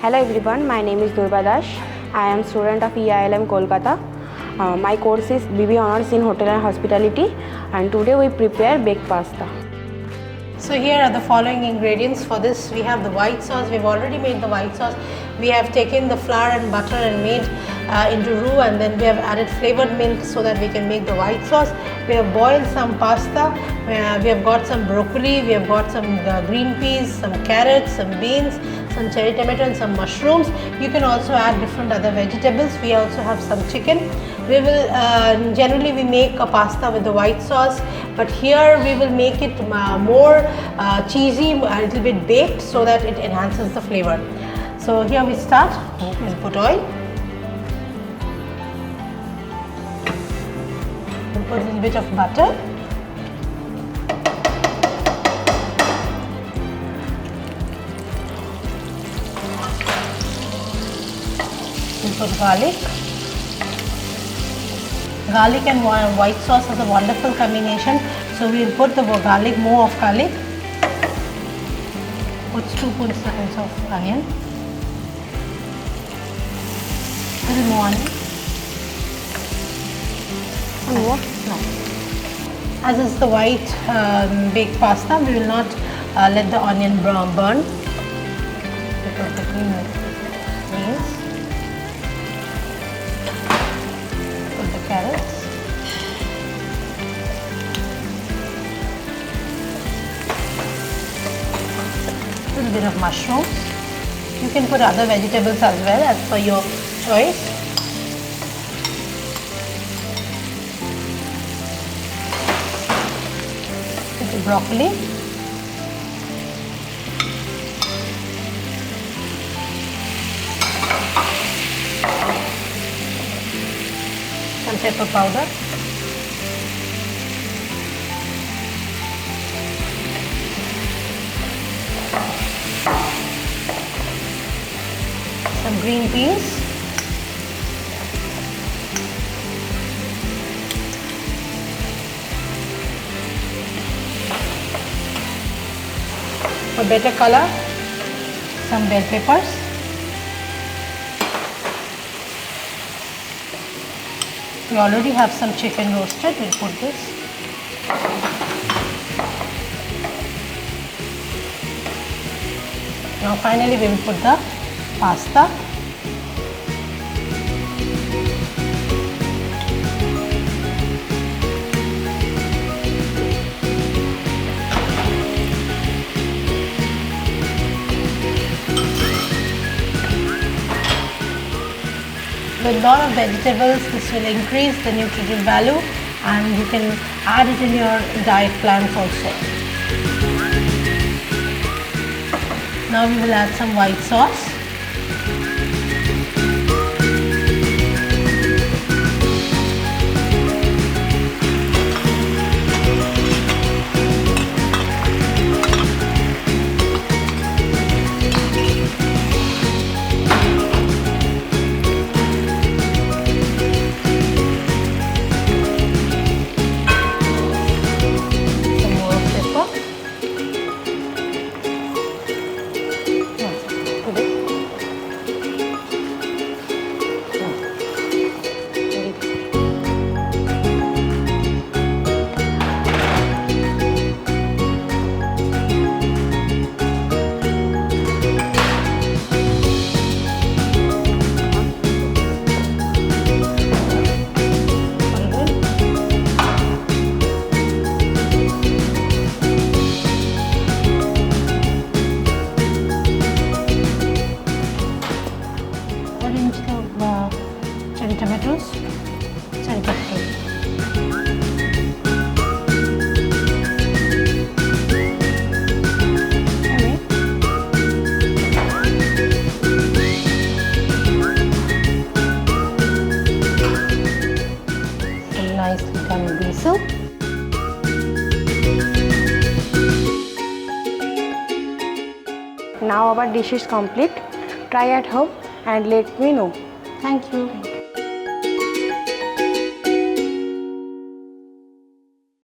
Hello everyone, my name is Durba. I am student of EIILM-Kolkata. My course is BB Honours in Hotel and Hospitality, and today we prepare baked pasta. So here are the following ingredients for this. We have the white sauce. We've already made the white sauce. We have taken the flour and butter and made into roux, and then we have added flavored milk so that we can make the white sauce. We have boiled some pasta. We have got some broccoli. We have got some green peas, some carrots, some beans, some cherry tomato and some mushrooms. You can also add different other vegetables. We also have some chicken. We will generally we make a pasta with the white sauce, but here we will make it more cheesy, a little bit baked, so that it enhances the flavor. So here we start. We'll put oil. We'll put a little bit of butter. We'll put garlic. Garlic and white sauce is a wonderful combination. So we will put the garlic, more of garlic. Put 2 tablespoons of onion. Little more onion. More? No. As is the white baked pasta, we will not let the onion burn. We put the green beans. Put the carrots. A little bit of mushrooms. You can put other vegetables as well as per your choice. Put the broccoli. Some pepper powder. Some green peas. For better color, some bell peppers. We already have some chicken roasted. We'll put this. Now finally we will put the pasta. With a lot of vegetables, this will increase the nutritive value, and you can add it in your diet plans also. Now we will add some white sauce. Cherry tomatoes. Cherry tomatoes. Some nicely done basil. Now our dish is complete. Try at home and let me know. Thank you.